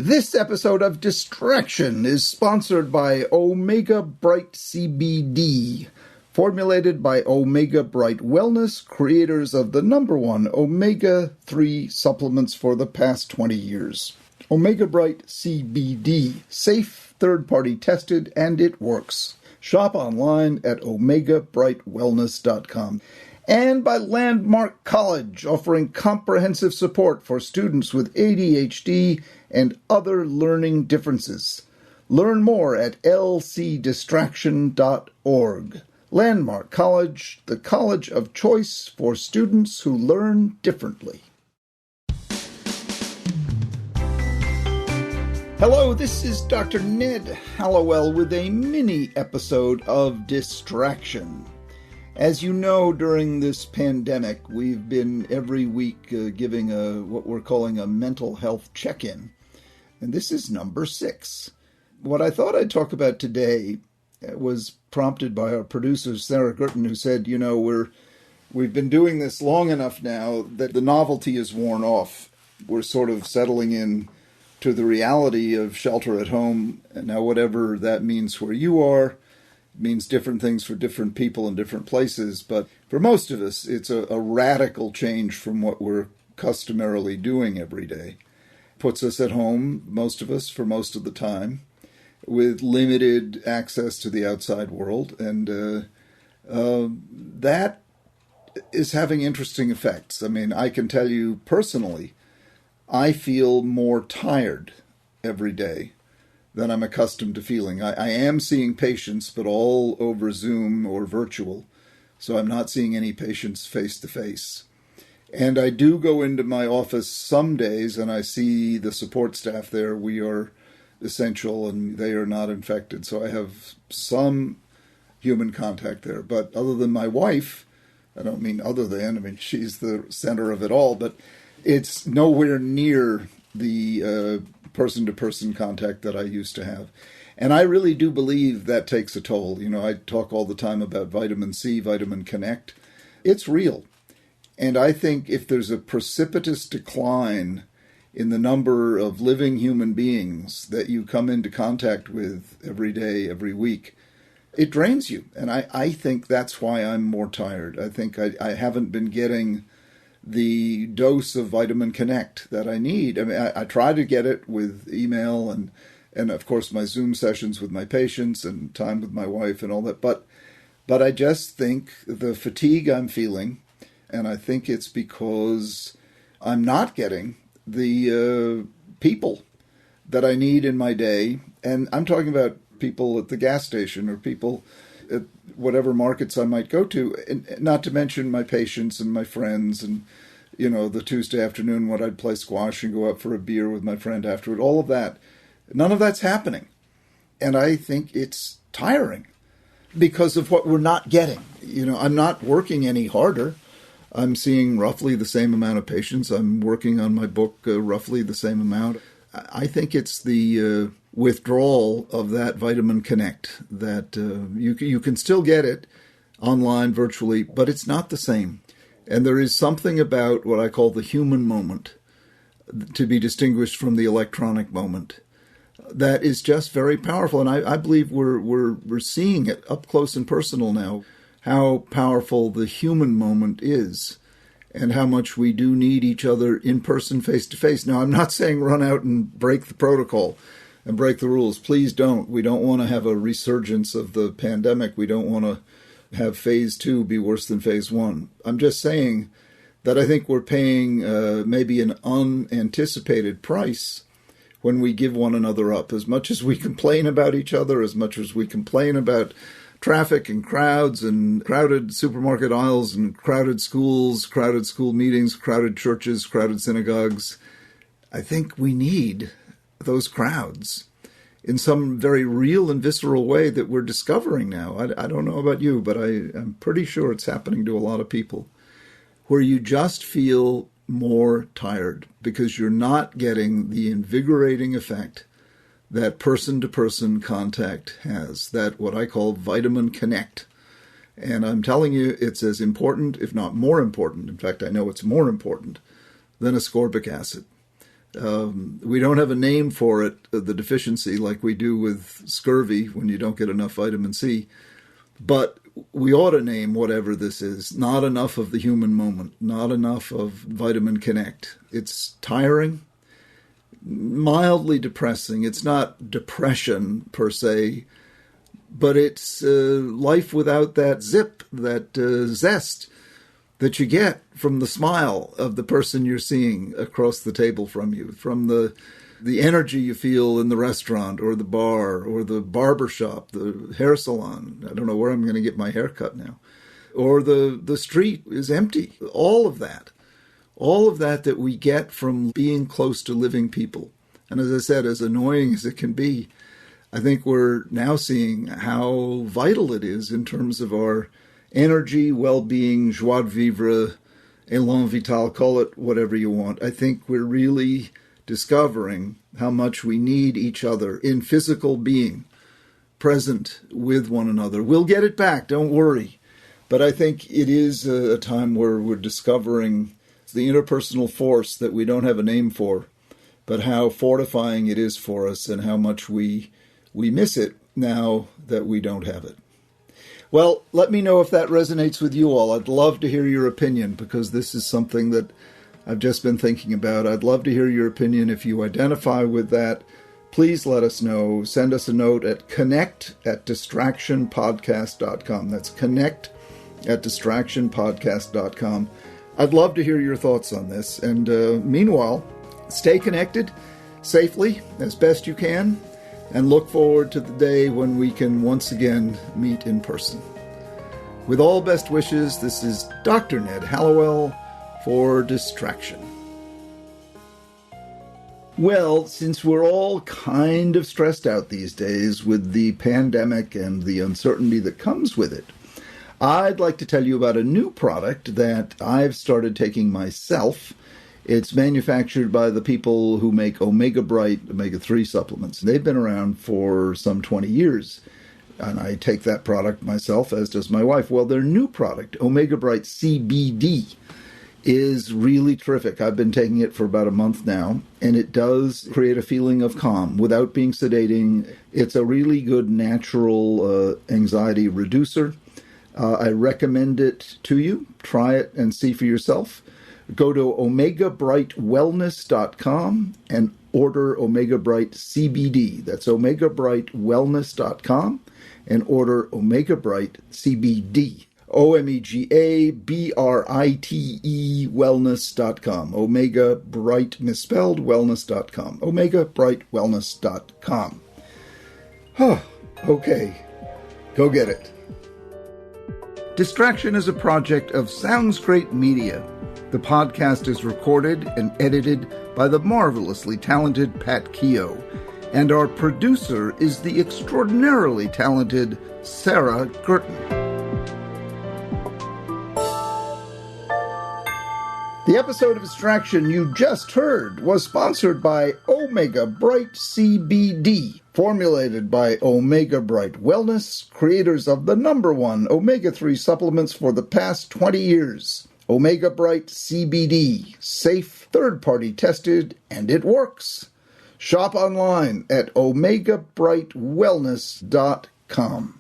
This episode of Distraction is sponsored by Omega Bright CBD, formulated by Omega Bright Wellness, creators of the #1 omega-3 supplements for the past 20 years. Omega Bright CBD, safe, third-party tested, and it works. Shop online at omegabrightwellness.com. And by Landmark College, offering comprehensive support for students with ADHD and other learning differences. Learn more at lcdistraction.org. Landmark College, the college of choice for students who learn differently. Hello, this is Dr. Ned Hallowell with a mini episode of Distraction. As you know, during this pandemic, we've been every week giving what we're calling a mental health check-in. And this is number 6. What I thought I'd talk about today was prompted by our producer, Sarah Guertin, who said, you know, we've been doing this long enough now that the novelty is worn off. We're sort of settling in to the reality of shelter at home. And now whatever that means where you are, means different things for different people in different places. But for most of us, it's a radical change from what we're customarily doing every day. Puts us at home, most of us, for most of the time, with limited access to the outside world. And that is having interesting effects. I mean, I can tell you personally, I feel more tired every day than I'm accustomed to feeling. I am seeing patients, but all over Zoom or virtual, so I'm not seeing any patients face-to-face. And I do go into my office some days, and I see the support staff there. We are essential, and they are not infected, so I have some human contact there. But other than my wife, I don't mean other than, I mean, she's the center of it all, but it's nowhere near the person-to-person contact that I used to have. And I really do believe that takes a toll. You know, I talk all the time about vitamin C, Vitamin Connect. It's real. And I think if there's a precipitous decline in the number of living human beings that you come into contact with every day, every week, it drains you. And I think that's why I'm more tired. I think I haven't been getting the dose of Vitamin Connect that I need. I mean, I try to get it with email and of course my Zoom sessions with my patients and time with my wife and all that. But I just think the fatigue I'm feeling, and I think it's because I'm not getting the people that I need in my day. And I'm talking about people at the gas station or people at whatever markets I might go to, and not to mention my patients and my friends and, you know, the Tuesday afternoon when I'd play squash and go out for a beer with my friend afterward, all of that. None of that's happening. And I think it's tiring because of what we're not getting. You know, I'm not working any harder. I'm seeing roughly the same amount of patients. I'm working on my book roughly the same amount. I think it's the withdrawal of that Vitamin Connect that you can still get it online virtually, but it's not the same. And there is something about what I call the human moment, to be distinguished from the electronic moment, that is just very powerful. And I believe we're seeing it up close and personal now, how powerful the human moment is and how much we do need each other in person, face to face. Now, I'm not saying run out and break the protocol and break the rules. Please don't. We don't want to have a resurgence of the pandemic. We don't want to have phase 2 be worse than phase 1. I'm just saying that I think we're paying maybe an unanticipated price when we give one another up. As much as we complain about each other, as much as we complain about traffic and crowds and crowded supermarket aisles and crowded schools, crowded school meetings, crowded churches, crowded synagogues, I think we need those crowds in some very real and visceral way that we're discovering now. I don't know about you, but I'm pretty sure it's happening to a lot of people, where you just feel more tired because you're not getting the invigorating effect that person-to-person contact has, that what I call Vitamin Connect. And I'm telling you, it's as important, if not more important, in fact, I know it's more important than ascorbic acid. We don't have a name for it, the deficiency, like we do with scurvy when you don't get enough vitamin C. But we ought to name whatever this is. Not enough of the human moment, not enough of Vitamin Connect. It's tiring, mildly depressing. It's not depression per se, but it's life without that zip, that zest that you get from the smile of the person you're seeing across the table from you, from the energy you feel in the restaurant or the bar or the barber shop, the hair salon. I don't know where I'm going to get my hair cut now. Or the street is empty. All of that that we get from being close to living people. And as I said, as annoying as it can be, I think we're now seeing how vital it is in terms of our energy, well-being, joie de vivre, élan vital, call it whatever you want. I think we're really discovering how much we need each other in physical being, present with one another. We'll get it back, don't worry. But I think it is a time where we're discovering the interpersonal force that we don't have a name for, but how fortifying it is for us and how much we miss it now that we don't have it. Well, let me know if that resonates with you all. I'd love to hear your opinion because this is something that I've just been thinking about. I'd love to hear your opinion. If you identify with that, please let us know. Send us a note at connect@distractionpodcast.com. That's connect@distractionpodcast.com. I'd love to hear your thoughts on this. And meanwhile, stay connected safely as best you can. And look forward to the day when we can once again meet in person. With all best wishes, this is Dr. Ned Hallowell for Distraction. Well, since we're all kind of stressed out these days with the pandemic and the uncertainty that comes with it, I'd like to tell you about a new product that I've started taking myself. It's manufactured by the people who make Omega Bright omega-3 supplements. They've been around for some 20 years, and I take that product myself, as does my wife. Well, their new product, Omega Bright CBD, is really terrific. I've been taking it for about a month now, and it does create a feeling of calm without being sedating. It's a really good natural anxiety reducer. I recommend it to you. Try it and see for yourself. Go to omegabrightwellness.com and order Omega Bright CBD. That's omegabrightwellness.com and order Omega Bright CBD. OMEGABRITE wellness.com. Omega Bright misspelled wellness.com. OmegaBrightWellness.com. Okay, go get it. Distraction is a project of Sounds Great Media. The podcast is recorded and edited by the marvelously talented Pat Keogh, and our producer is the extraordinarily talented Sarah Guertin. The episode of Distraction you just heard was sponsored by Omega Bright CBD, formulated by Omega Bright Wellness, creators of the #1 omega-3 supplements for the past 20 years. Omega Bright CBD, safe, third-party tested, and it works. Shop online at omegabrightwellness.com.